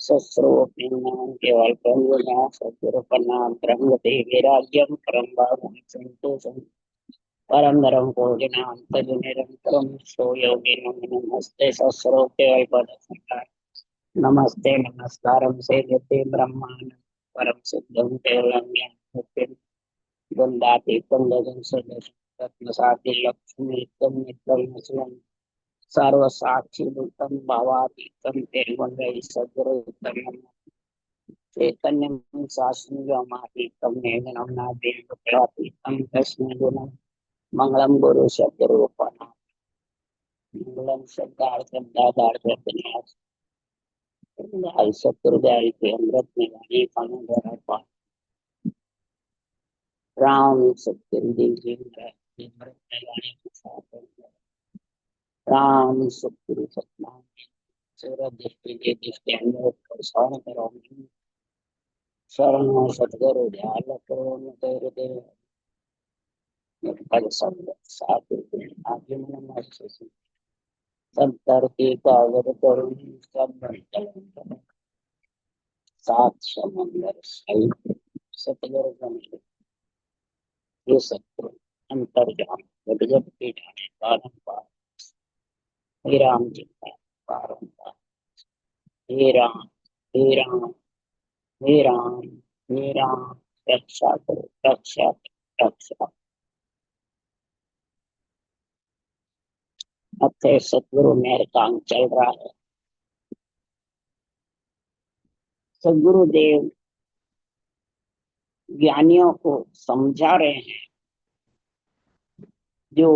सस्रोपिन्नां केवल प्रभुना सत्पुरुषन्नां ब्रह्मते वैराग्यं परं भावं संतोषं परम धर्म भोजनां तद्निरन्तरं सो योगिनो नमस्ते सस्रोपे वैपदसंकार नमस्ते नमस्कारं सेवते ब्रह्मांड परम सिद्धं केवलं ज्ञानमुक्तिं वन्दातीतं गगन सदृशं रत्नसाति लक्ष्मीतं नित्यं सर्व साक्षी भूतम भावातीतम तेरवंगई सदरुतम चैतन्यम शास्त्रमातीतम नेगनम नादेवतीतम कृष्ण गुणम मंगलम गुरु शब्द रूपना मंगलम शब्दार्थ विनाश सत्रुदय के अमृत में वाणी पानी धरा राम सत्य जी अमृत में वाणी के साथ राम सत्य सतनाम सूरज दृष्टि के दृष्टि अमृत शरण करो शरण सतगुरु ध्यान करो हृदय पद शब्द साथ आगे मन सब तरती कागर करुण सब बंटन सात समंदर सहित सतगुरु गंगे ये सत्य अंतर्जाम जगत के जाने बारंबार हे राम जी का बारंबार हे राम हे राम हे राम हे राम रक्षा करो रक्षा रक्षा अब तो सतगुरु मेहर काम चल रहा है। सदगुरुदेव ज्ञानियों को समझा रहे हैं जो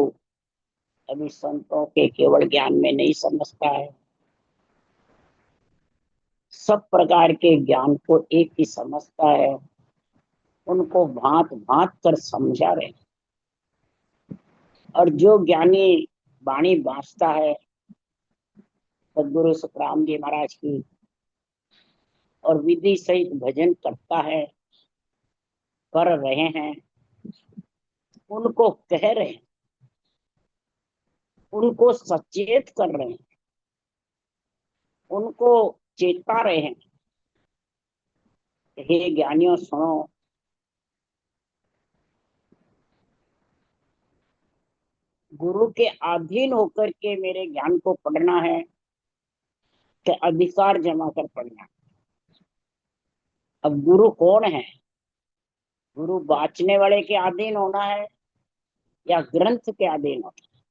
अभी संतों के केवल ज्ञान में नहीं समझता है। सब प्रकार के ज्ञान को एक ही समझता है, उनको भांत भांत कर समझा रहे हैं। और जो ज्ञानी वाणी बांटता है सदगुरु सुखराम जी महाराज की और विधि सहित भजन करता है, कर रहे हैं, उनको कह रहे हैं, उनको सचेत कर रहे हैं, उनको चेता रहे हैं। हे ज्ञानियों सुनो, गुरु के अधीन होकर के मेरे ज्ञान को पढ़ना है कि अधिकार जमा कर पढ़ना। अब गुरु कौन है? गुरु बांचने वाले के अधीन होना है या ग्रंथ के अधीन होना है,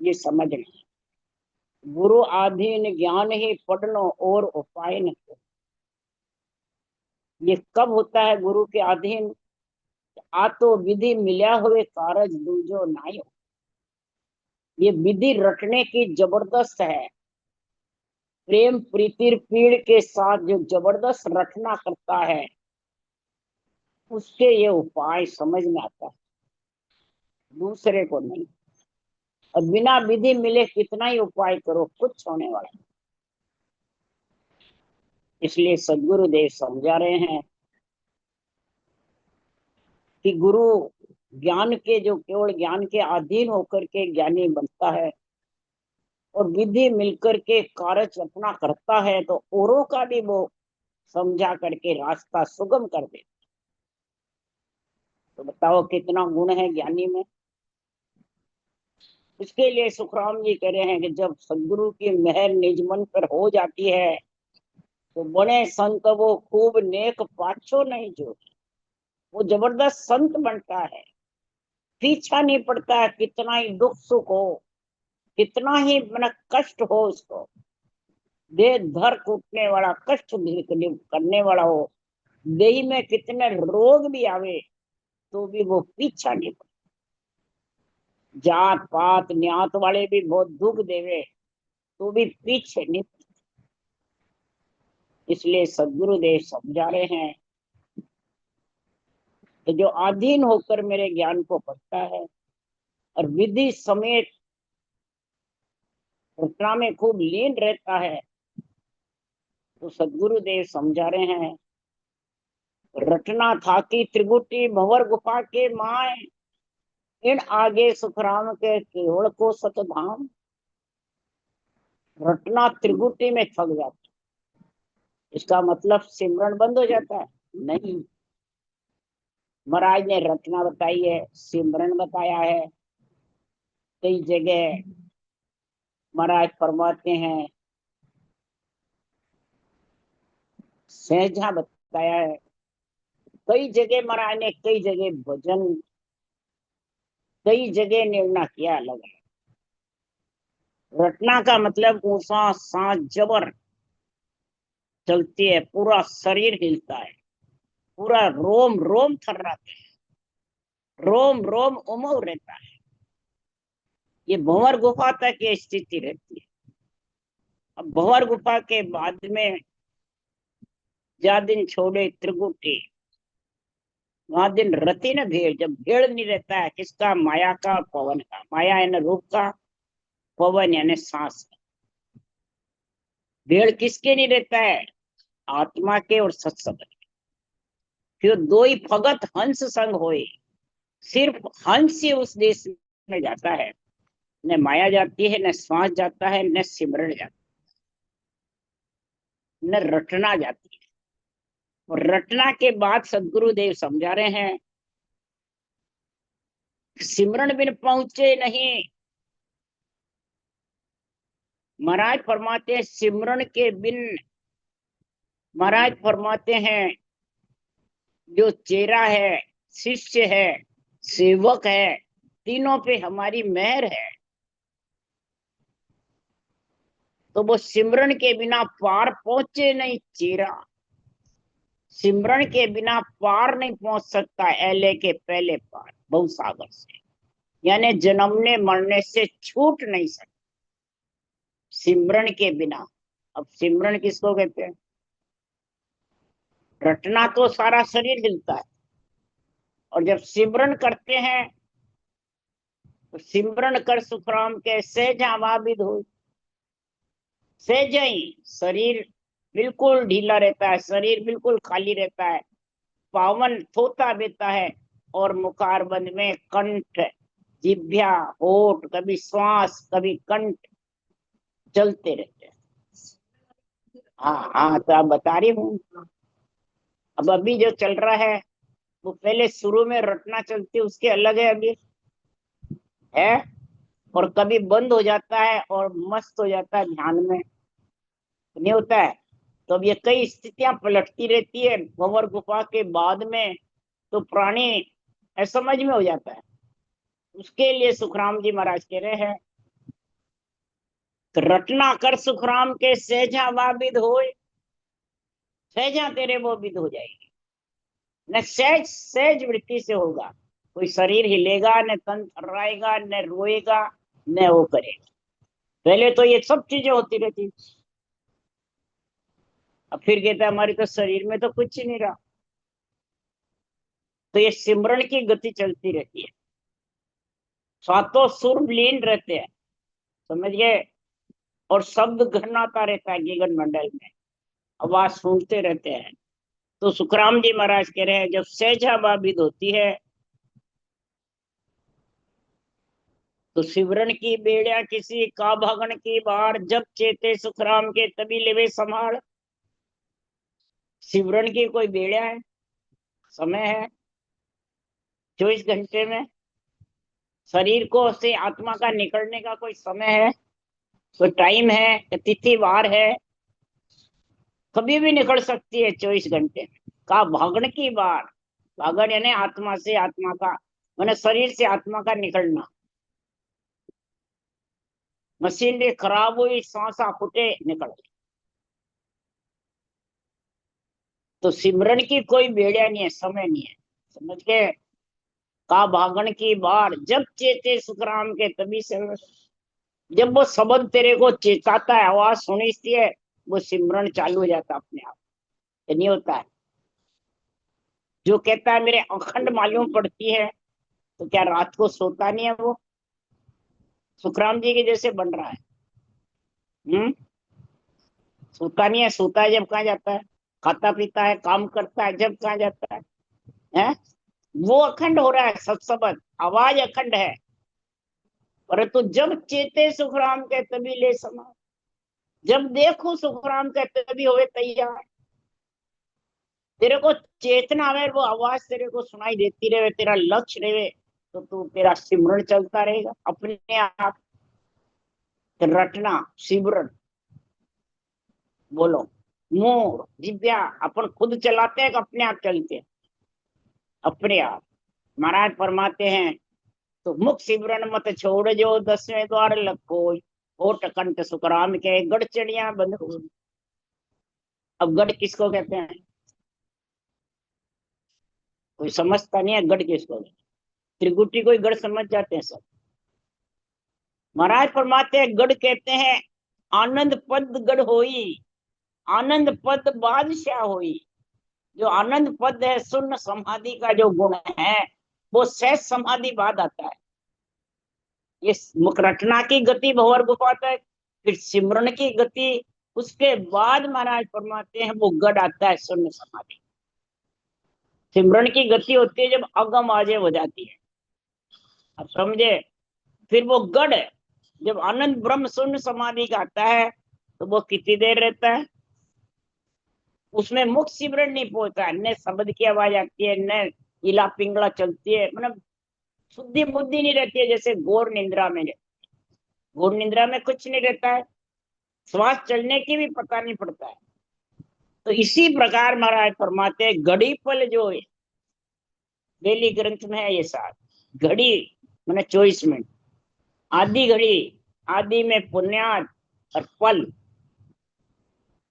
ये समझना। गुरु अधीन ज्ञान ही पढ़ लो और उपाय न करो। ये कब होता है गुरु के अधीन? आ तो विधि मिल्या हुए कारज दूजो नाई हो। ये विधि रटने की जबरदस्त है। प्रेम प्रीतिर पीड़ के साथ जो जबरदस्त रटना करता है उसके ये उपाय समझ में आता है, दूसरे को नहीं। और बिना विधि मिले कितना ही उपाय करो, कुछ होने वाला नहीं। इसलिए सदगुरुदेव समझा रहे हैं कि गुरु ज्ञान के जो केवल ज्ञान के अधीन होकर के ज्ञानी बनता है और विधि मिलकर के कार्य अपना करता है तो औरों का भी वो समझा करके रास्ता सुगम कर दे। तो बताओ कितना गुण है ज्ञानी में। इसके लिए सुखराम जी कह रहे हैं कि जब सदगुरु की मेहर निज मन पर हो जाती है तो बड़े संत वो खूब नेक पाछो नहीं जो, वो जबरदस्त संत बनता है। पीछा नहीं पड़ता है, कितना ही दुख सुख हो, कितना ही मन कष्ट हो, उसको देह धर कूटने वाला, कष्ट करने वाला हो, देह में कितने रोग भी आवे तो भी वो पीछा नहीं पड़ता। जात पात न्यात वाले भी बहुत दुख देवे तो भी पीछे नहीं। इसलिए सदगुरुदेव समझा रहे हैं कि जो अधीन होकर मेरे ज्ञान को पढ़ता है और विधि समेत घटना में खूब लीन रहता है तो सदगुरुदेव समझा रहे हैं रटना था कि त्रिगुटी भंवर गुफा के माए, इन आगे सुखराम के केवल को सतधाम। रटना त्रिगुटी में थक जाता, इसका मतलब सिमरन बंद हो जाता है? नहीं। महाराज ने रचना बताई है, सिमरन बताया है। कई जगह महाराज फरमाते हैं, सहजा बताया है। कई जगह महाराज ने, कई जगह भजन, कई जगह निर्णय किया अलग है। रटना का मतलब ऊषा सांस जबर चलती है, पूरा शरीर हिलता है, पूरा रोम रोम थर्राता है, रोम रोम उमड़ रहता है। ये भंवर गुफा तक ये स्थिति रहती है। अब भंवर गुफा के बाद में जा दिन छोड़े त्रिकुटी, वहां दिन रति न भेड़, जब भेड़ नहीं रहता है, किसका? माया का और पवन का। माया यानी रूप का, पवन यानी सांस का। भेड़ किसके नहीं रहता है? आत्मा के और सत्संग के। फिर दो ही भगत हंस संग होए, सिर्फ हंस ही उस देश में जाता है। न माया जाती है, न श्वास जाता है, न सिमरण जाता है, न रटना जाती है। और रटना के बाद सदगुरुदेव समझा रहे हैं, सिमरण बिन पहुंचे नहीं। महाराज फरमाते हैं सिमरण के बिन, महाराज फरमाते हैं जो चेरा है, शिष्य है, सेवक है, तीनों पे हमारी मेहर है, तो वो सिमरन के बिना पार पहुंचे नहीं। चेरा सिमरन के बिना पार नहीं पहुंच सकता, एले के पहले पार भवसागर से, यानी जन्मने मरने से छूट नहीं सकता सिमरन के बिना। अब सिमरन किसको कहते हैं? रटना तो सारा शरीर हिलता है, और जब सिमरन करते हैं तो सिमरन कर सुखराम के सहजा वाबिद हो। सहज ही शरीर बिल्कुल ढीला रहता है, शरीर बिल्कुल खाली रहता है, पावन थोता देता है, और मुखारबंद में कंठ, जिभ्या, होठ, कभी श्वास कभी कंठ चलते रहते हैं। हाँ हाँ, तो आप बता रही हूँ। अब अभी जो चल रहा है वो पहले शुरू में रटना चलती है, उसके अलग है अभी, है। और कभी बंद हो जाता है और मस्त हो जाता है ध्यान में, नहीं होता है। तो अब ये कई स्थितियां पलटती रहती है भंवर गुफा के बाद में, तो प्राणी असमझ में हो जाता है। उसके लिए सुखराम जी महाराज कह रहे हैं, तो रटना कर सुखराम के सहजा वाबिद होए, सहजा तेरे वो विद हो जाएगी। न सहज सहज वृत्ति से होगा, कोई शरीर हिलेगा न, तन थर्राएगा न, रोएगा न वो करेगा। पहले तो ये सब चीजें होती रहती, अब फिर कहता है हमारी तो शरीर में तो कुछ ही नहीं रहा। तो ये सिमरन की गति चलती रहती है, सातों सुर लीन रहते हैं, समझ गए। और शब्द घनाता रहता है गगन मंडल में, आवाज सुनते रहते हैं। तो सुखराम जी महाराज कह रहे हैं, जब सहजा बाबिद होती है तो सिमरन की बेड़िया किसी का भगन की बार, जब चेते सुखराम के तभी लेवे संभाल। सिमरन की कोई बेड़िया है, समय है 24 घंटे में? शरीर को से आत्मा का निकलने का कोई समय है, कोई टाइम है, तिथि वार है? कभी भी निकल सकती है 24 घंटे में। का भागण की बार, भागण यानी आत्मा से आत्मा का, मैंने शरीर से आत्मा का निकलना। मशीन खराब हुई, सांसा फुटे, निकल गई। तो सिमरन की कोई बेड़िया नहीं है, समय नहीं है, समझ के। का भागण की बार, जब चेते सुखराम के तभी से, जब वो शब्द तेरे को चेताता है, आवाज सुनिस्ती है, वो सिमरन चालू हो जाता अपने आप। ये नहीं होता है। जो कहता है मेरे अखंड मालूम पड़ती है, तो क्या रात को सोता नहीं है वो? सुखराम जी के जैसे बन रहा है। सोता नहीं है, सोता है जब कहाँ जाता है, खाता पीता है, काम करता है जब कहाँ जाता है? वो अखंड हो रहा है, सत्सबद आवाज अखंड है। परंतु जब चेते सुखराम के तभी ले समा, जब देखो सुखराम के तभी होवे तैयार। तेरे को चेतना में वो आवाज तेरे को सुनाई देती रहे, तेरा लक्ष्य रहे, तो तू तेरा सिमरन चलता रहेगा अपने आप। रटना सिमरन, बोलो। मोर दिव्या अपन खुद चलाते हैं कि अपने आप चलते हैं? अपने आप। महाराज फरमाते हैं, तो मुख सिमरन मत छोड़ जो 10वें द्वार लखो, होठ कंठ सुखराम के गढ़ चढ़िया बंद हो। अब गढ़ किसको कहते हैं? कोई समझता नहीं है गढ़ किसको कहते हैं। त्रिकुटी कोई गढ़ समझ जाते हैं सब। महाराज फरमाते हैं गढ़ कहते हैं आनंद पद गढ़ होई, आनंद पद बादशाह होई। जो आनंद पद है, शून्य समाधि का जो गुण है, वो सहज समाधि बाद आता है। ये मुख रटना की गति भंवर गुफा तक, फिर सिमरन की गति, उसके बाद महाराज फरमाते हैं वो गढ़ आता है शून्य समाधि। सिमरन की गति होती है जब अगम आजे हो जाती है, अब समझे। फिर वो गढ़ जब आनंद ब्रह्म शून्य समाधि का आता है, तो वो कितनी देर रहता है? उसमें मुख सिमरन नहीं पहुंचता है, न शब्द की आवाज आती है, न इला पिंगला चलती है, मतलब शुद्धि बुद्धि नहीं रहती है, जैसे घोर निंद्रा में। घोर निंद्रा में कुछ नहीं रहता है, श्वास चलने की भी पता नहीं पड़ता है। तो इसी प्रकार महाराज फरमाते हैं घड़ी पल जो है, बेली ग्रंथ में है ये साथ। घड़ी मैंने 24 मिनट, आधी घड़ी, आदि में पुण्यात, और पल,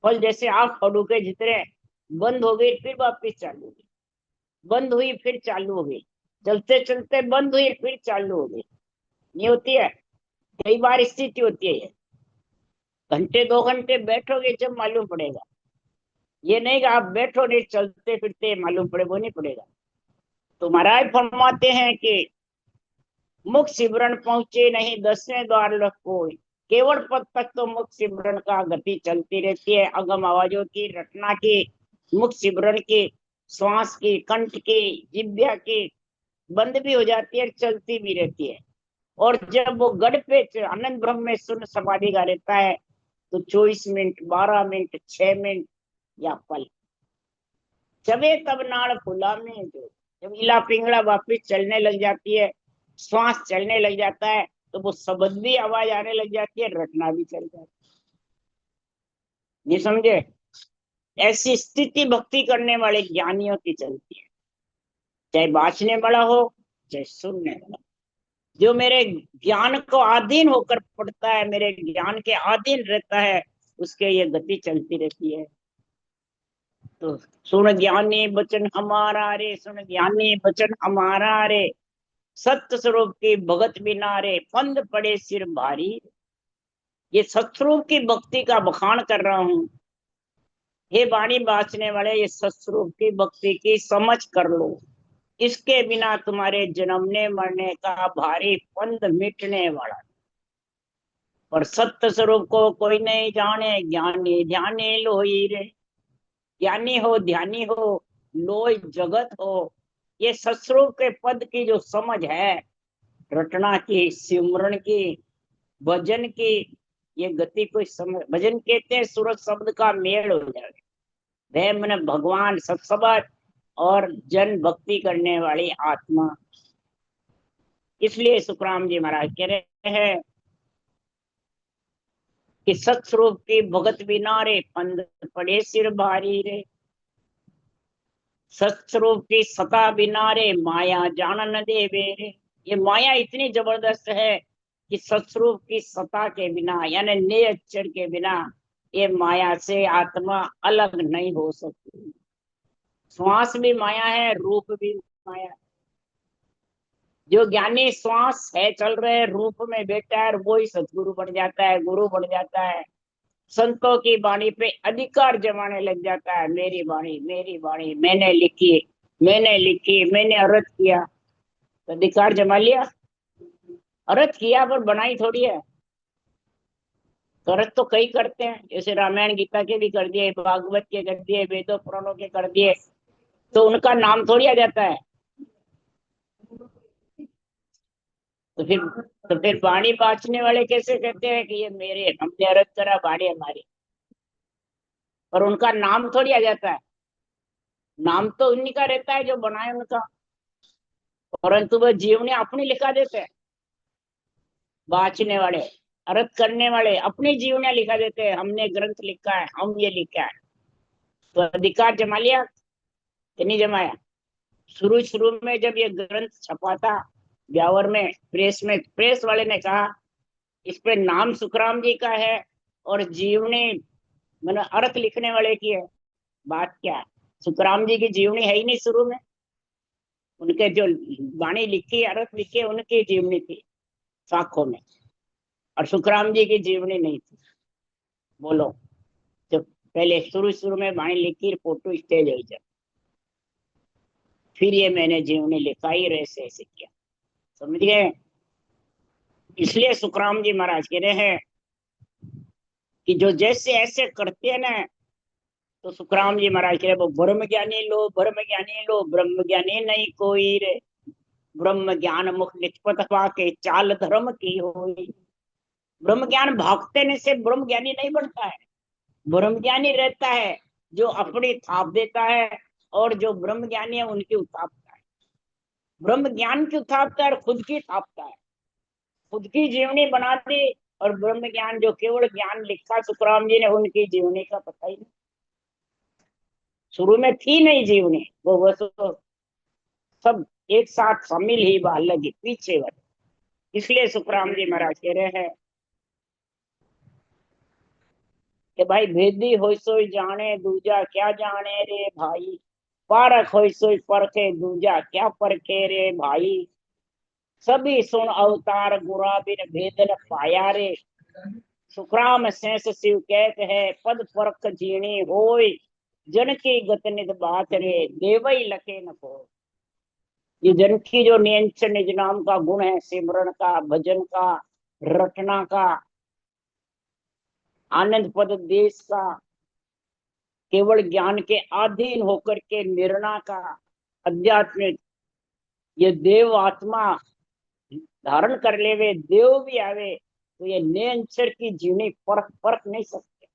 पल जैसे आंख फड़ूके जितने, बंद हो गई फिर वापिस चालू हो गई, बंद हुई फिर चालू हो गई, चलते चलते बंद हुई फिर चालू हो गई। नहीं होती है? कई बार स्थिति होती है ये। घंटे 2 घंटे बैठोगे जब मालूम पड़ेगा। ये नहीं कि आप बैठो नहीं, चलते फिरते मालूम पड़े, वो नहीं पड़ेगा। तो महाराज फरमाते हैं कि मुख सिमरन पहुंचे नहीं 10वें द्वार लख कोई, केवल पद तक तो मुख सिमरन का गति चलती रहती है, अगम आवाजों की, रटना की, मुख सिमरन की, श्वास की, कंठ की, जिह्वा की, बंद भी हो जाती है, चलती भी रहती है। और जब वो गढ़ पे आनंद ब्रह्म में शून्य समाधि का रहता है, तो 24 मिनट, 12 मिनट, 6 मिनट या पल, चबे तब नाड़ फुला में जो, जब इला पिंगला वापिस चलने लग जाती है, श्वास चलने लग जाता है, तो वो शब्द भी आवाज आने लग जाती है, रटना भी चल जाता है। ये समझे? ऐसी स्थिति भक्ति करने वाले ज्ञानियों की चलती है, चाहे बांचने वाला हो चाहे सुनने वाला। जो मेरे ज्ञान को अधीन होकर पढ़ता है, मेरे ज्ञान के अधीन रहता है, उसके ये गति चलती रहती है। तो सुन ज्ञानी बचन हमारा रे, सुन ज्ञानी बचन हमारा रे, सत्य स्वरूप की भगत बिना रे, फंद पड़े सिर भारी। ये सत्स्वरूप की भक्ति का बखान कर रहा हूं। हे वाणी बांचने वाले, ये सत्स्वरूप की भक्ति की समझ कर लो। इसके बिना तुम्हारे जन्मने मरने का भारी फंद मिटने वाला। और सत्य स्वरूप को कोई नहीं जाने, ज्ञानी ध्यानी लोई रे। ज्ञानी हो, ध्यानी हो, लोई जगत हो। ये सत्स्वरूप के पद की जो समझ है, रटना की, सिमरन की, भजन की, ये गति कोई समझ। भजन कहते हैं सूरज शब्द का मेल हो जाए, वह मन भगवान सत्सबद और जन भक्ति करने वाली आत्मा। इसलिए सुखराम जी महाराज कह रहे हैं कि सत्स्वरूप की भगत बिना रे, फंद पड़े सिर भारी रे। सत्स्वरूप की सता बिना रे, माया जान न देवे रे। ये माया इतनी जबरदस्त है कि सत्स्वरूप की सता के बिना, यानी निरक्षर के बिना, ये माया से आत्मा अलग नहीं हो सकती। श्वास भी माया है, रूप भी माया है। जो ज्ञानी श्वास है चल रहे रूप में बैठा है, वो ही सतगुरु बन जाता है, गुरु बन जाता है। संतों की वाणी पे अधिकार जमाने लग जाता है, मेरी वाणी, मेरी वाणी, मैंने लिखी, मैंने लिखी, मैंने अर्थ किया, तो अधिकार जमा लिया। अर्थ किया पर बनाई थोड़ी है। तो अर्थ तो कई करते हैं, जैसे रामायण गीता के भी कर दिए, भागवत के कर दिए, वेदों पुराणों के कर दिए, तो उनका नाम थोड़ी आ जाता है। तो फिर तो फिर वाणी बांचने वाले कैसे कहते हैं कि ये मेरे, हमने अर्थ करा, वाणी हमारी, पर उनका नाम थोड़ी आ जाता है। नाम तो उन्हीं का रहता है जो बनाए उनका, परंतु वह जीवनी अपनी लिखा देते हैं। बांचने वाले, अर्थ करने वाले अपनी जीवनियां लिखा देते हैं, हमने ग्रंथ लिखा है, हम ये लिखा है। तो अधिकार जमा लिया कि नहीं जमाया? शुरू शुरू में जब ये ग्रंथ छपा था ब्यावर में, प्रेस वाले ने कहा इस पे नाम सुखराम जी का है और जीवनी मैंने अर्थ लिखने वाले की है। बात क्या है, सुखराम जी की जीवनी है ही नहीं शुरू में। उनके जो वाणी लिखी, अर्थ लिखे, उनकी जीवनी थी साखों में, और सुखराम जी की जीवनी नहीं थी। बोलो, जब पहले शुरू शुरू में वाणी लिखी, फोटो स्टेज हुई, जब फिर ये मैंने जीवनी लिखाई और ऐसे ऐसे किया। समझ गए? इसलिए सुखराम जी महाराज कह रहे हैं कि जो जैसे ऐसे करते हैं ना, तो सुखराम जी महाराज कह रहे वो ब्रह्म ज्ञानी लो, ब्रह्म ज्ञानी लो, ब्रह्म ज्ञानी नहीं कोई रे। ब्रह्म ज्ञान मुख निष्पत के चाल धर्म की होई। ब्रह्म ज्ञान भागते से ब्रह्म ज्ञानी नहीं बनता है। ब्रह्म ज्ञानी रहता है जो अपनी थाप देता है, और जो ब्रह्म ज्ञानी है उनकी उतापता है। ब्रह्म ज्ञान की उतापता है और खुद की थापता है, खुद की जीवनी बना दी। और ब्रह्म ज्ञान जो केवल ज्ञान लिखा सुखराम जी ने, उनकी जीवनी का पता ही नहीं, शुरू में थी नहीं जीवनी। वो बस सब एक साथ शामिल ही बाहर लगी पीछे वाले। इसलिए सुखराम जी महाराज कह रहे हैं कि भाई भेदी हो सोई जाने, दूजा क्या जाने रे भाई। पारख हो सोई परखे, दूजा क्या परखे रे भाई। सभी सुन अवतार गुरा बिन भेद न पाया रे। सुखराम शेष शिव कहते है, पद परख जीणी होय। जन की गत निज बात रे, देवई लखे न को। ये जन की जो नियंच निज नाम का गुण है, सिमरन का, भजन का, रटना का, आनंद पद देश का, केवल ज्ञान के अधीन होकर के निर्णय का, अध्यात्मिक, ये देव आत्मा धारण कर ले, वे देव भी आवे, तो ये नियंचर की जीवनी परख परख नहीं सकते।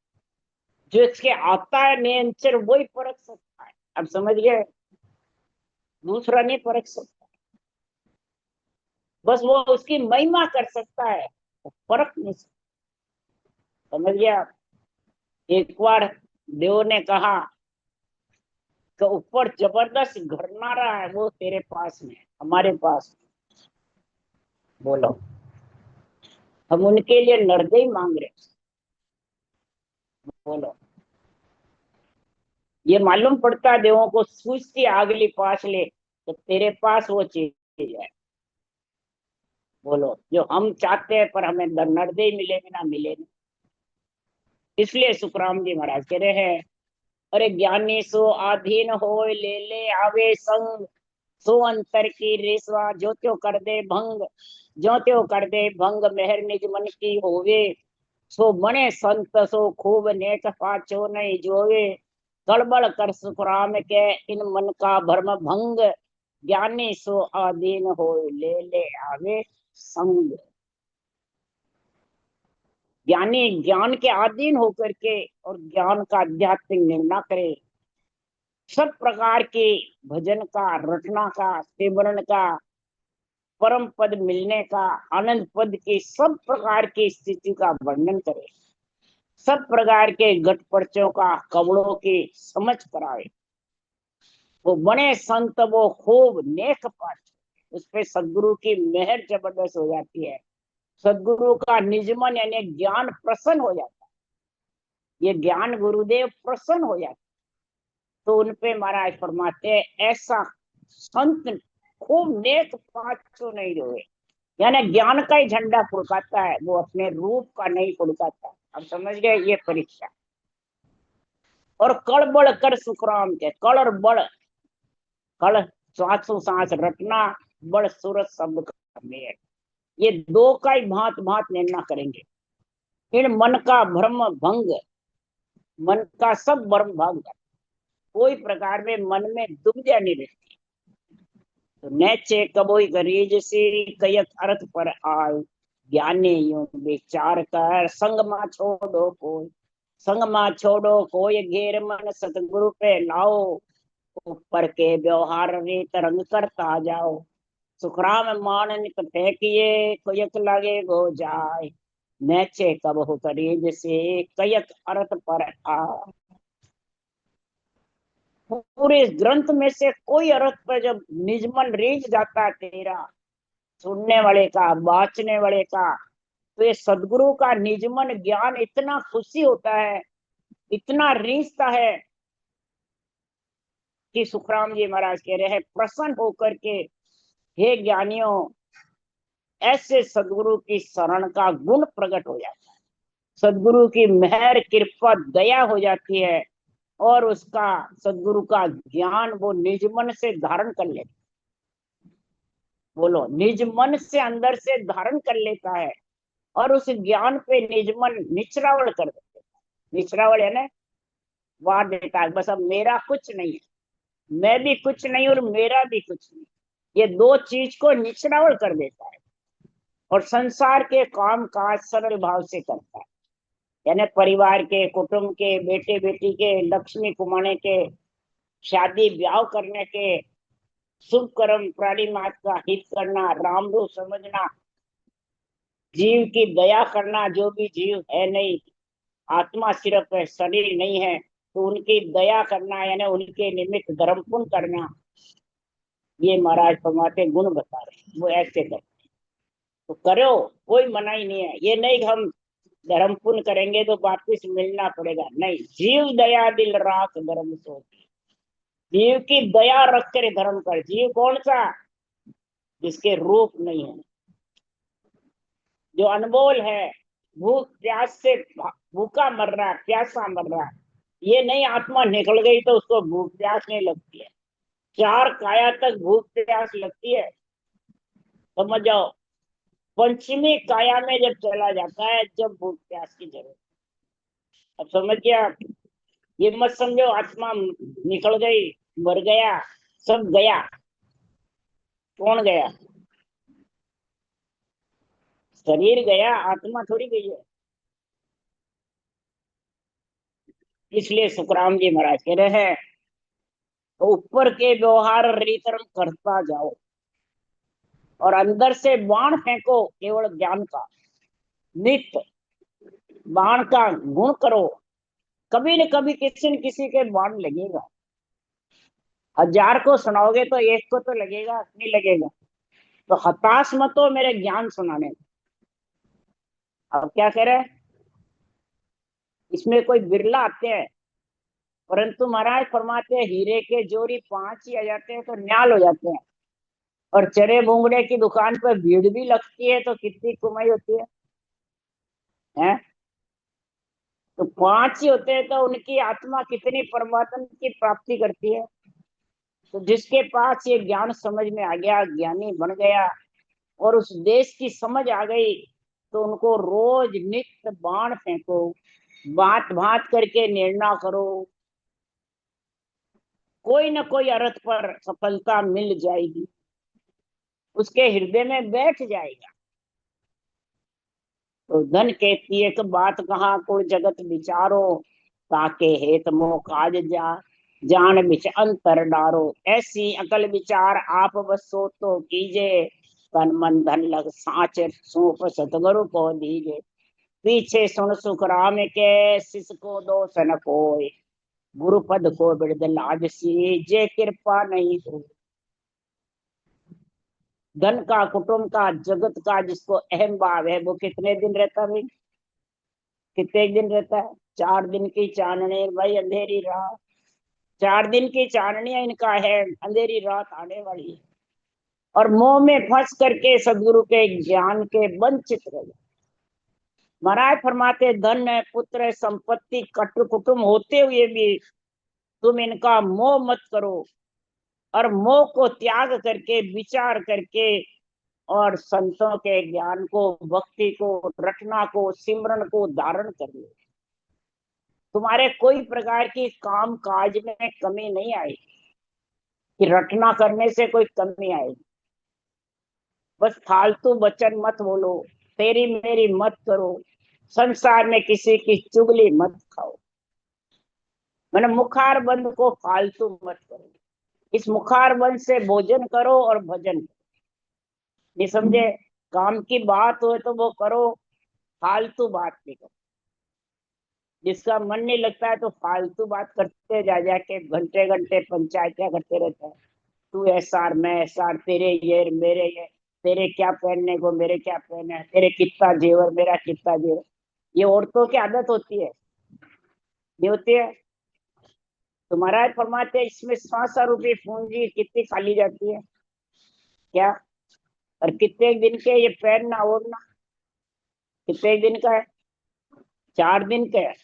जो इसके आता है नियंचर, वही परख सकता है। अब समझ गए? दूसरा नहीं परख सकता, बस वो उसकी महिमा कर सकता है, वो परख नहीं सकता। समझ गया? एक बार देव ने कहा कि ऊपर जबरदस्त घरनारा है, वो तेरे पास में, हमारे पास में। बोलो, हम उनके लिए नरदई मांग रहे। बोलो, ये मालूम पड़ता देवों को, सूझती आगली पास ले, तो तेरे पास वो चीज है। बोलो, जो हम चाहते हैं पर हमें नरदई मिले बिना मिले नहीं। इसलिए सुखराम जी महाराज कह रहे हैं, अरे ज्ञानी सो आधीन हो, ले ले आवे संग। सो अंतर की रेसवा, जो त्यो कर दे भंग। जो त्यो कर दे भंग, मेहर निज मन की होवे। सो बने संत सो खूब नेक, पाछो नहीं जोवे। गड़बड़ कर सुखराम के, इन मन का भ्रम भंग। ज्ञानी सो आधीन हो, ले ले आवे संग। ज्ञानी ज्ञान के अधीन होकर के और ज्ञान का आध्यात्मिक निर्णय करे। सब प्रकार के भजन का, रटना का, सिमरन का, परम पद मिलने का, आनंद पद की सब प्रकार की स्थिति का वर्णन करे। सब प्रकार के घट पर्चों का, कवड़ों की समझ कराए। वो बने संत वो खूब नेक पाठ, उस पे सदगुरु की मेहर जबरदस्त हो जाती है। सदगुरु का निजमन यानी ज्ञान प्रसन्न हो जाता है। ये ज्ञान गुरुदेव प्रसन्न हो जाते, तो उनपे महाराज फरमाते हैं, ऐसा संत खूब नेक पाँचों नहीं हुए। यानी ज्ञान का ही झंडा फुड़काता है, वो अपने रूप का नहीं फुड़काता। अब समझ गए? ये परीक्षा। और कड़ बड़ कर सुखराम के, कड़ और बड़, कड़ सांसों सांस रटना, बड़ सूरत शब्द का मेल, ये दो का ही भांत भांत निर्णय करेंगे। फिर मन का भ्रम भंग, मन का सब भ्रम भंग, कोई प्रकार में मन में दुविधा नहीं रहती। तो नैचे कबोई गरीज सी, कयक अर्थ पर आय। ज्ञानी यूं विचार कर, संग मा छोड़ो कोई। संग मा छोड़ो कोई, घेर मन सतगुरु पे लाओ। ऊपर के व्यवहार रीत रंग करता जाओ। सुखराम मान नित फेंकिए, कयक लगे गो जाय। नेचे कब हो करीज से, कयक अर्थ पर आ। पूरे ग्रंथ में से कोई अर्थ पर जब निजमन रीझ जाता है तेरा, सुनने वाले का, बाँचने वाले का, तो ये सदगुरु का निजमन ज्ञान इतना खुशी होता है, इतना रीझता है कि सुखराम जी महाराज कह रहे हैं प्रसन्न होकर के, हे ज्ञानियों, ऐसे सदगुरु की शरण का गुण प्रकट हो जाता है। सदगुरु की मेहर कृपा दया हो जाती है, और उसका सदगुरु का ज्ञान वो निज मन से धारण कर लेता। बोलो, निज मन से अंदर से धारण कर लेता है, और उस ज्ञान पे निज मन निचरावल कर देता है। निचरावल है ना, वार देता है, बस अब मेरा कुछ नहीं है, मैं भी कुछ नहीं और मेरा भी कुछ नहीं, ये दो चीज को निचरावल कर देता है, और संसार के काम काज सरल भाव से करता है। यानी परिवार के, कुटुंब के, बेटे बेटी के, लक्ष्मी कमाने के, शादी ब्याह करने के, शुभ कर्म प्राणी मात्र का हित करना, राम रू समझना, जीव की दया करना, जो भी जीव है नहीं, आत्मा सिर्फ है, शरीर नहीं है, तो उनकी दया करना, यानी उनके निमित्त धर्म पुण्य करना, ये महाराज फरमाते गुण बता रहे, वो ऐसे करते। तो करो, कोई मनाही नहीं है, ये नहीं कि हम धर्म पुण्य करेंगे तो वापिस मिलना पड़ेगा, नहीं। जीव दया दिल राख धर्म सोची, जीव की दया रख कर धर्म कर। जीव कौन सा? जिसके रूप नहीं है, जो अनमोल है, भूख प्यास से भूखा मर रहा है, प्यासा मर रहा है, ये नहीं आत्मा निकल गई तो उसको भूख प्यास नहीं लगती है। चार काया तक भूख प्यास लगती है, समझ जाओ। पंचमी काया में जब चला जाता है, जब भूख प्यास की जरूरत। अब समझ गया? ये मत समझो आत्मा निकल गई, मर गया, सब गया। कौन गया? शरीर गया, आत्मा थोड़ी गई है। इसलिए सुखराम जी महाराज कह रहे हैं, तो ऊपर के व्यवहार रीतरम करता जाओ, और अंदर से बाण फेंको केवल ज्ञान का। नित्य बाण का गुण करो, कभी न कभी किसी न किसी के बाण लगेगा। 1000 को सुनाओगे तो एक को तो लगेगा, नहीं लगेगा? तो हताश मत हो मेरे ज्ञान सुनाने में। अब क्या करे, इसमें कोई बिरला आते हैं, परंतु महाराज फरमाते हैं हीरे के जोरी 5 ही आ जाते हैं तो न्याल हो जाते हैं, और चरे भूंगड़े की दुकान पर भीड़ भी लगती है तो कितनी कमाई होती है? तो 5 ही होते हैं तो उनकी आत्मा कितनी परमात्मा की प्राप्ति करती है। तो जिसके पास ये ज्ञान समझ में आ गया, ज्ञानी बन गया, और उस देश की समझ आ गई, तो उनको रोज नित्य बाण फेंको, बात बात करके निर्णय करो, कोई ना कोई अर्थ पर सफलता मिल जाएगी, उसके हृदय में बैठ जाएगा। तो धन कहती है कि बात कहाँ को जगत विचारो, ताके हेत मोह काज जा, जान बिच अंतर डारो। ऐसी अकल विचार आप बसो तो कीजे, तन मन धन लग साच सौंप सतगुरु को दीजे। पीछे सुन सुख राम के, शिष को दोष न कोय, गुरु पद को बिरद लाज सी, जे कृपा नहीं हो। धन का, कुटुंब का, जगत का जिसको अहम भाव है, वो कितने दिन रहता भाई? कितने दिन रहता है? 4 दिन की चांदनी भाई, अंधेरी रात। 4 दिन की चांदनी इनका है, अंधेरी रात आने वाली है, और मोह में फंस करके सदगुरु के ज्ञान के वंचित रह गए। महाराज फरमाते धन है, पुत्र है, संपत्ति, कटु कुटुंब होते हुए भी तुम इनका मोह मत करो, और मोह को त्याग करके, विचार करके, और संतों के ज्ञान को, भक्ति को, रटना को, सिमरन को धारण कर लो। तुम्हारे कोई प्रकार की काम काज में कमी नहीं आएगी, कि रटना करने से कोई कमी आएगी। बस फालतू वचन मत बोलो, तेरी मेरी मत करो, संसार में किसी की चुगली मत खाओ, मैंने मुखार बंद को फालतू मत करो। इस मुखार वंश से भोजन करो और भजन करो। नहीं समझे? काम की बात हो तो वो करो, फालतू बात नहीं करो। जिसका मन नहीं लगता है तो फालतू बात करते जा जाके घंटे घंटे पंचायतियां करते रहता है। तू ऐसा मैं ऐसा, तेरे ये मेरे ये, तेरे क्या पहनने को मेरे क्या पहने, तेरे कितना जेवर मेरा कितना जेवर। ये औरतों की आदत होती है, नहीं होती है? तुम्हारा फरमाते हैं इसमें 700 रुपये पूंजी कितनी खाली जाती है क्या? और कितने दिन के ये पहनना ओढ़ना, कितने दिन का है? 4 दिन का है।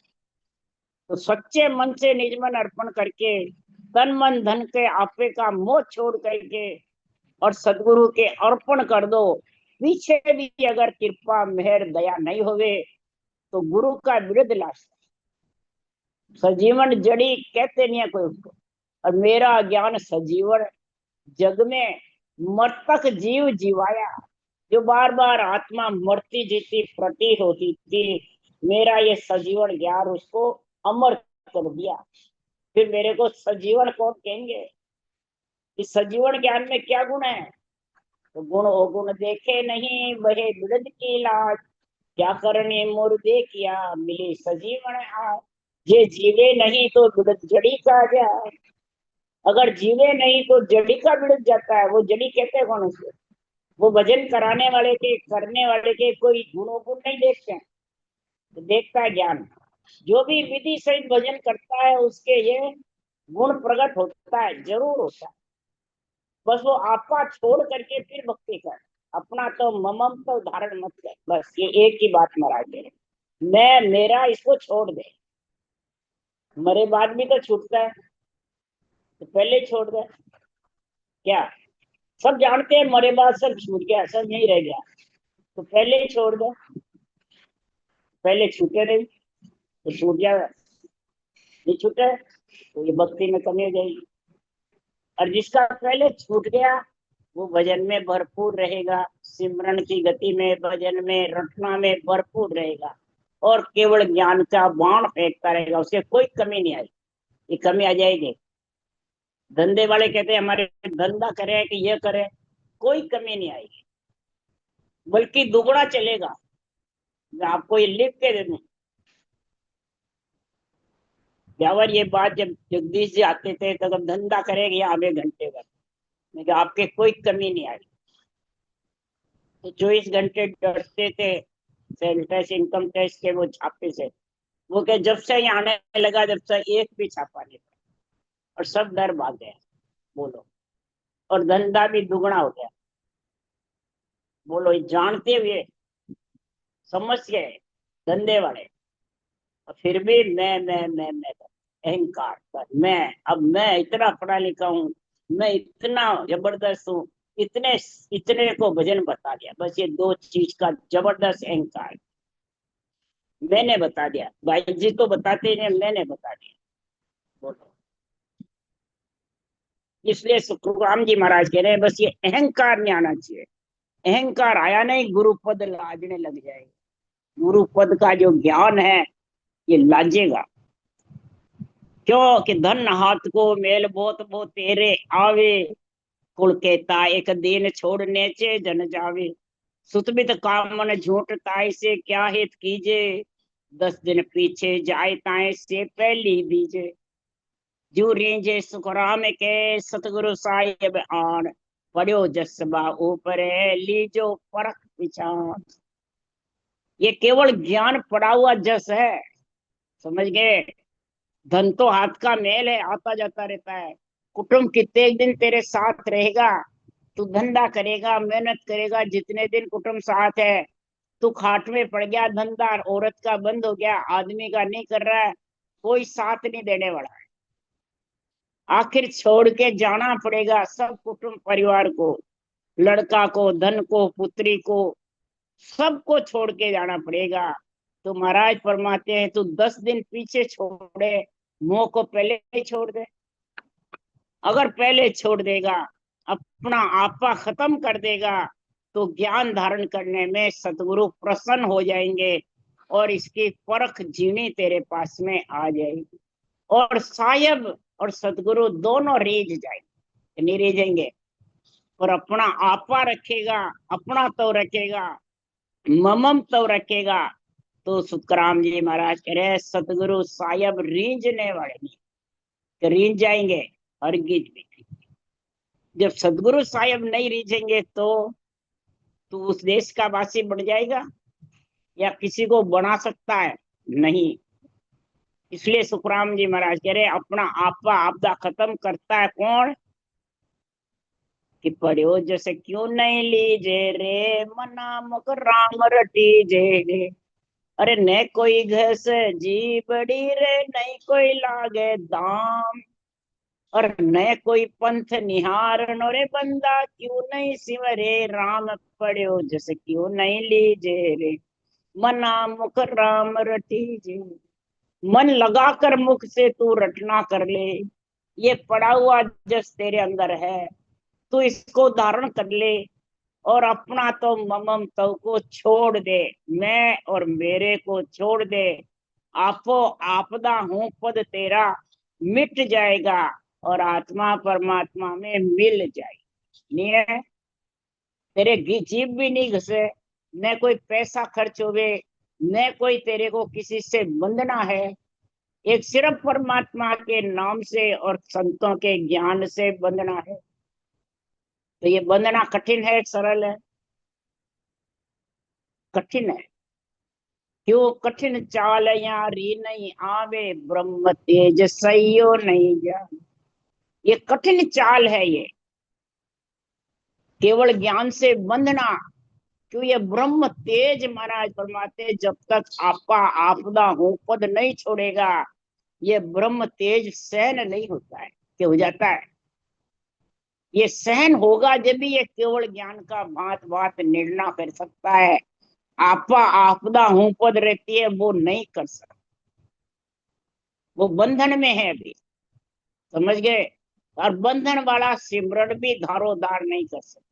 तो सच्चे मन से निज मन अर्पण करके, तन मन धन के आपे का मोह छोड़ करके और सदगुरु के अर्पण कर दो। पीछे भी अगर कृपा मेहर दया नहीं होवे तो गुरु का विरुद्ध लाश। सजीवन जड़ी कहते नहीं है कोई उसको। और मेरा ज्ञान सजीवन जग में मृतक जीव जीवाया, जो बार बार आत्मा मरती जीती प्रतीत होती थी, मेरा ये सजीवन ज्ञान उसको अमर कर दिया। फिर मेरे को सजीवन कौन कहेंगे? इस सजीवन ज्ञान में क्या गुण है? तो गुण अवगुण देखे नहीं बहे बिरद की लाज, क्या करने मुर्दे किया मिली सजीवन आज। ये जीवे नहीं तो बिरद जड़ी का जाए। अगर जीवे नहीं तो जड़ी का बिरद जाता है। वो जड़ी कहते हैं कौन उसे? वो भजन कराने वाले के करने वाले के कोई गुणों को नहीं देखते हैं, तो देखता है ज्ञान। जो भी विधि सहित भजन करता है उसके ये गुण प्रकट होता है, जरूर होता है। बस वो आपका छोड़ करके फिर भक्ति कर। अपना तो ममम तो धारण मत कर। बस ये एक ही बात महाराज दे रहे, मैं मेरा इसको छोड़ दे। मरे बाद भी तो छूटता है, तो पहले छोड़ दे। क्या सब जानते हैं मरे बाद सब छूट गया, सब नहीं रह गया, तो पहले ही छोड़ दो। पहले छूटे नहीं तो छूट जाएगा, नहीं छूटे तो ये भक्ति में कमी हो जाएगी। और जिसका पहले छूट गया वो भजन में भरपूर रहेगा, सिमरन की गति में भजन में रटना में भरपूर रहेगा, और केवल ज्ञान का बाण फेंकता रहेगा, उसे कोई कमी नहीं आएगी। ये कमी आ जाएगी। धंधे वाले कहते हैं हमारे धंधा करे कि ये करे, कोई कमी नहीं आएगी, बल्कि दुगना चलेगा। मैं आपको ये लिख के दे दूं। ब्यावर ये बात जब जगदीश जी आते थे तो जब धंधा करेंगे आधे घंटे का, मैं आपके कोई कमी नहीं आई। तो 24 घंटे डरते थे सेल टैक्स इनकम टैक्स के वो छापे से। वो क्या जब से यहाँ आने लगा जब से एक भी छापा नहीं था, और सब डर भाग गए। बोलो, और धंधा भी दुगना हो गया। बोलो, ये जानते हुए समझ गए धंधे वाले, और फिर भी मैं अहंकार कर। मैं अब मैं इतना पढ़ा लिखा हूँ, मैं इतना जबरदस्त हूँ, इतने इतने को भजन बता दिया। बस ये दो चीज का जबरदस्त अहंकार मैंने बता दिया। भाई जी तो बताते नहीं, मैंने बता दिया। बोलो, इसलिए सुखराम जी महाराज कह रहे हैं बस ये अहंकार नहीं आना चाहिए। अहंकार आया नहीं गुरु पद लाजने लग जाएगा। गुरु पद का जो ज्ञान है ये लाजेगा। क्यों कि धन हाथ को मेल बहुत वो तेरे आवे, कुल कहता एक दिन छोड़ने चे जन जावे। सुतमित कामन झूठ ताय से क्या हित कीजे, 10 दिन पीछे जाए ताए से पहली दीजे। जू रेंजे सुखराम के सतगुरु साहिब आन, पढ़ो जसबा ऊपर लीजो परख विचार। ये केवल ज्ञान पड़ा हुआ जस है, समझ गए? धन तो हाथ का मेल है, आता जाता रहता है। कुटुंब कितने दिन तेरे साथ रहेगा? तू धंधा करेगा, मेहनत करेगा, जितने दिन कुटुंब साथ है। तू खाट में पड़ गया, धंधा औरत का बंद हो गया, आदमी का नहीं कर रहा है, कोई साथ नहीं देने वाला है। आखिर छोड़ के जाना पड़ेगा सब कुटुंब परिवार को, लड़का को, धन को, पुत्री को, सबको छोड़ के जाना पड़ेगा। तो महाराज फरमाते हैं तू 10 दिन पीछे छोड़े, मोह को पहले ही छोड़ दे। अगर पहले छोड़ देगा, अपना आपा खत्म कर देगा, तो ज्ञान धारण करने में सतगुरु प्रसन्न हो जाएंगे, और इसकी परख जीनी तेरे पास में आ जाएगी, और साहिब और सतगुरु दोनों रीझ जाएंगे। नहीं रीझेंगे। और अपना आपा रखेगा, अपना तो रखेगा, ममम तो रखेगा। तो सुखराम जी महाराज कह रहे सतगुरु साहब रीझने वाले नहीं, तो रीझ जाएंगे हरगिज भी नहीं। जब सदगुरु साहब नहीं रीझेंगे तो उस देश का वासी बन जाएगा या किसी को बना सकता है? नहीं। इसलिए सुखराम जी महाराज कह रहे अपना आपा आपदा खत्म करता है कौन? कि पढ़ो जैसे क्यों नहीं लीजे रे मना मुख राम रटी जे रे। अरे न कोई घस जी बड़ी रे, नहीं कोई लागे दाम, और न कोई पंथ निहारन रे बंदा क्यों नहीं सिमरे राम। पढ़ो जैसे क्यों नहीं लीजे रे मना मुख राम रटी जे। मन लगाकर मुख से तू रटना कर ले, ये पड़ा हुआ जस तेरे अंदर है, तू इसको धारण कर ले। और अपना तो ममम तो को छोड़ दे, मैं और मेरे को छोड़ दे। आपो आपदा हूं पद तेरा मिट जाएगा, और आत्मा परमात्मा में मिल जाएगी। नहीं है? तेरे जीभ भी नहीं घसे, न कोई पैसा खर्च होवे, न कोई तेरे को किसी से बंधना है। एक सिर्फ परमात्मा के नाम से और संतों के ज्ञान से बंधना है। तो ये बंधना कठिन है सरल है? कठिन है। क्यों कठिन चाल यारी नहीं आवे, ब्रह्म तेज सहियो नहीं जा। ये कठिन चाल है ये, केवल ज्ञान से बंधना। क्यों? ये ब्रह्म तेज महाराज फरमाते जब तक आपका आपदा हो पद नहीं छोड़ेगा, ये ब्रह्म तेज सहन नहीं होता है। कि हो जाता है? ये सहन होगा जब भी ये केवल ज्ञान का भांत भांत निर्णय कर सकता है। आपा आपदा हूं पद रहती है, वो नहीं कर सकता, वो बंधन में है अभी। समझ गए? और बंधन वाला सिमरण भी धारोधार नहीं कर सकता।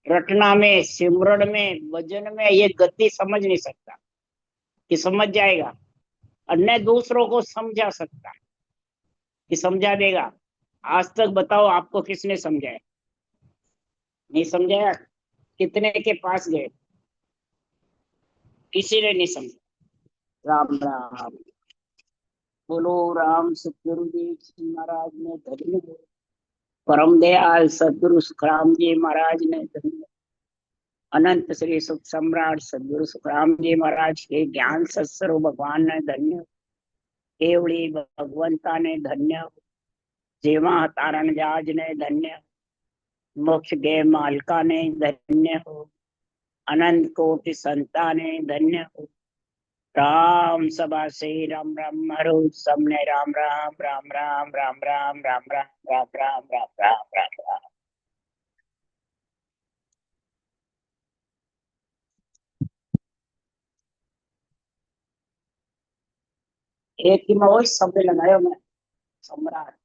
रटना में, सिमरण में, भजन में ये गति समझ नहीं सकता कि समझ जाएगा, और न दूसरों को समझा सकता है कि समझा देगा। आज तक बताओ आपको किसने समझाया? नहीं समझाया। कितने के पास गए? किसी ने नहीं समझा। राम राम। बोलो राम सतगुरु देव जी महाराज ने धन्य हो। परम दयाल सदगुरु सुखराम जी महाराज ने धन्य। अनंत श्री सुख सम्राट सदगुरु सुखराम जी महाराज के ज्ञान सत्सरो भगवान ने धन्य। केवड़ी भगवंता ने धन्य। जेवा तारण जाज ने धन्य। मोक्ष गे मालका ने धन्य हो। अनंत कोटि संता ने धन्य हो। राम सभा से राम राम हरो सबने राम राम राम राम राम राम राम राम राम राम राम राम राम राम। एक ही में वही शब्द लगायो मैं, सम्राट।